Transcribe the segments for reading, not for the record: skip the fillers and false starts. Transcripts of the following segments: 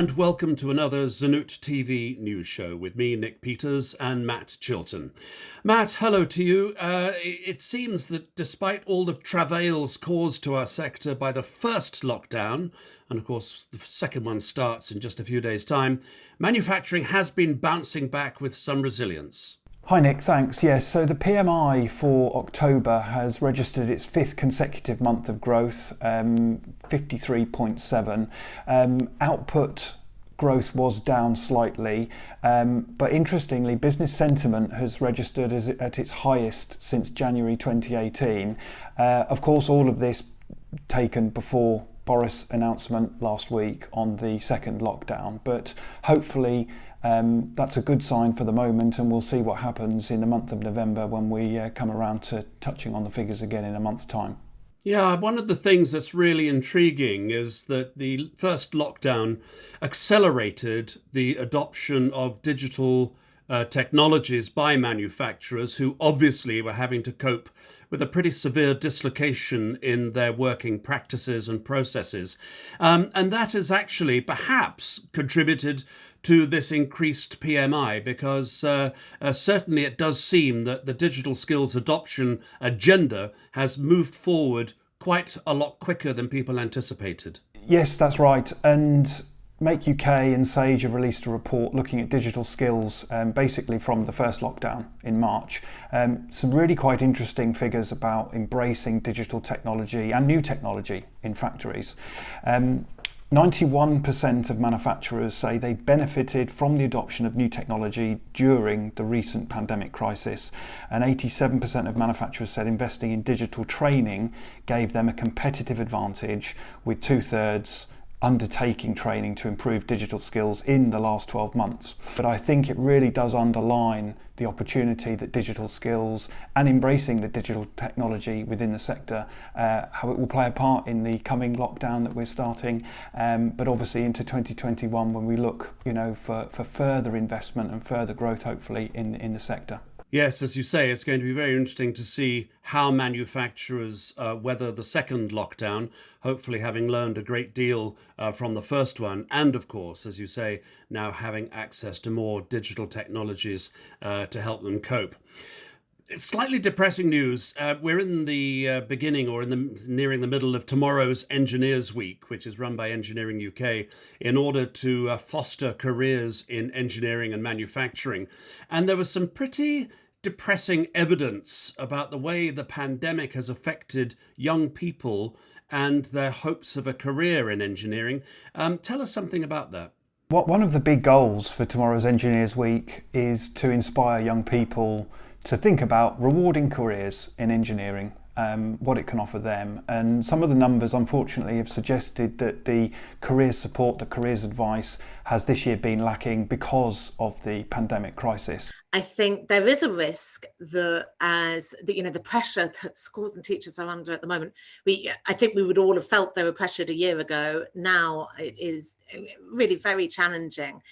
and welcome to another ZenootTV News Show with me, Nick Peters, and Matt Chilton. Matt, hello to you. It seems that despite all the travails caused to our sector by the first lockdown, and of course the second one starts in just a few days' time, manufacturing has been bouncing back with some resilience. Hi Nick, thanks. Yes, so the PMI for October has registered its fifth consecutive month of growth, 53.7. Output growth was down slightly, but interestingly, business sentiment has registered at its highest since January 2018. Of course, all of this taken before Boris' announcement last week on the second lockdown, but hopefully that's a good sign for the moment, and we'll see what happens in the month of November when we come around to touching on the figures again in a month's time. Yeah, one of the things that's really intriguing is that the first lockdown accelerated the adoption of digital technologies by manufacturers who obviously were having to cope with a pretty severe dislocation in their working practices and processes. And that has actually perhaps contributed to this increased PMI because certainly it does seem that the digital skills adoption agenda has moved forward quite a lot quicker than people anticipated. Yes, that's right. And Make UK and Sage have released a report looking at digital skills basically from the first lockdown in March. Some really quite interesting figures about embracing digital technology and new technology in factories. 91% of manufacturers say they benefited from the adoption of new technology during the recent pandemic crisis, and 87% of manufacturers said investing in digital training gave them a competitive advantage, with 2/3 undertaking training to improve digital skills in the last 12 months. But I think it really does underline the opportunity that digital skills and embracing the digital technology within the sector, how it will play a part in the coming lockdown that we're starting, but obviously into 2021 when we look, for further investment and further growth, hopefully, in the sector. Yes, as you say, it's going to be very interesting to see how manufacturers weather the second lockdown, hopefully having learned a great deal from the first one. And of course, as you say, now having access to more digital technologies to help them cope. It's slightly depressing news. We're in the beginning or nearing the middle of tomorrow's Engineers Week, which is run by Engineering UK in order to foster careers in engineering and manufacturing. And there was some pretty depressing evidence about the way the pandemic has affected young people and their hopes of a career in engineering. Tell us something about that. One of the big goals for tomorrow's Engineers Week is to inspire young people to think about rewarding careers in engineering, what it can offer them. And some of the numbers, unfortunately, have suggested that the careers support, the careers advice has this year been lacking because of the pandemic crisis. I think there is a risk that the pressure that schools and teachers are under at the moment, I think we would all have felt they were pressured a year ago. Now it is really very challenging.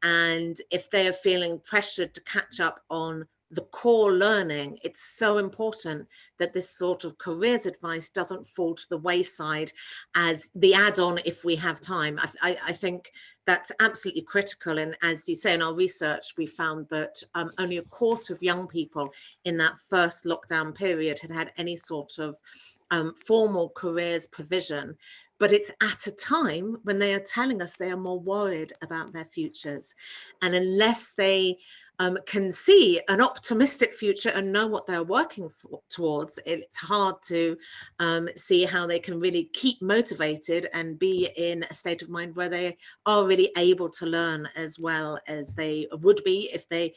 And if they are feeling pressured to catch up on the core learning, it's so important that this sort of careers advice doesn't fall to the wayside as the add-on if we have time. I think that's absolutely critical. And as you say, in our research, we found that only a quarter of young people in that first lockdown period had any sort of formal careers provision. But it's at a time when they are telling us they are more worried about their futures. And unless they can see an optimistic future and know what they're working towards, it's hard to see how they can really keep motivated and be in a state of mind where they are really able to learn as well as they would be if they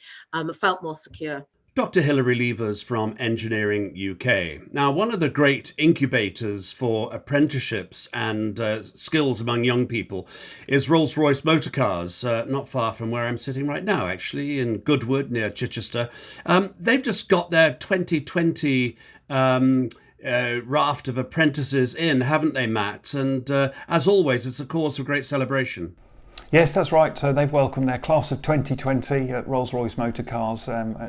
felt more secure. Dr. Hilary Levers from Engineering UK. Now, one of the great incubators for apprenticeships and skills among young people is Rolls-Royce Motorcars, not far from where I'm sitting right now, actually, in Goodwood near Chichester. They've just got their 2020 raft of apprentices in, haven't they, Matt? And as always, it's a cause for great celebration. Yes, that's right. So they've welcomed their class of 2020 at Rolls-Royce Motorcars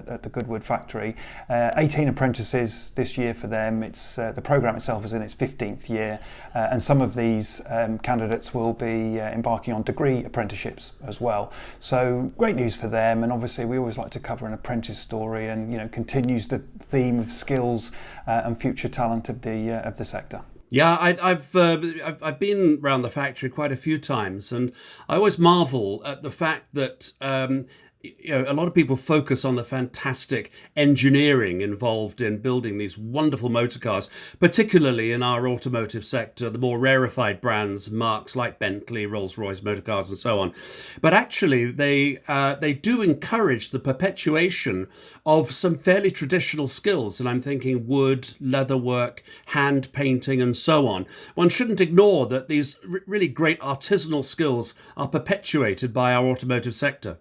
at the Goodwood factory. 18 apprentices this year for them. It's the programme itself is in its 15th year, and some of these candidates will be embarking on degree apprenticeships as well. So great news for them, and obviously we always like to cover an apprentice story, and continues the theme of skills and future talent of the sector. Yeah, I've been around the factory quite a few times, and I always marvel at the fact that a lot of people focus on the fantastic engineering involved in building these wonderful motor cars, particularly in our automotive sector, the more rarefied brands, marques like Bentley, Rolls-Royce Motorcars, and so on. But actually, they do encourage the perpetuation of some fairly traditional skills, and I'm thinking wood, leatherwork, hand painting, and so on. One shouldn't ignore that these really great artisanal skills are perpetuated by our automotive sector.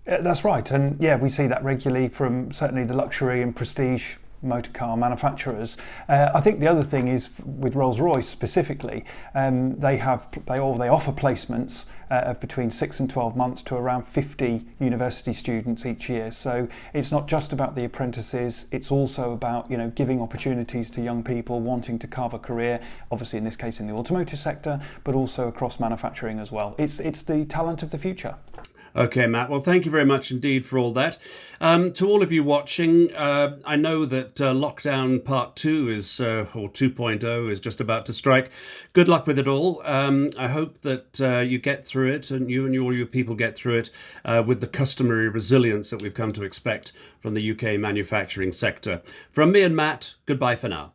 That's right, and yeah, we see that regularly from certainly the luxury and prestige motor car manufacturers. I think the other thing is with Rolls-Royce specifically, they offer placements of between 6 and 12 months to around 50 university students each year. So it's not just about the apprentices; it's also about giving opportunities to young people wanting to carve a career. Obviously, in this case, in the automotive sector, but also across manufacturing as well. It's the talent of the future. Okay, Matt. Well, thank you very much indeed for all that. To all of you watching, I know that lockdown part 2 is, or 2.0 is just about to strike. Good luck with it all. I hope that you get through it, and all your people get through it with the customary resilience that we've come to expect from the UK manufacturing sector. From me and Matt, goodbye for now.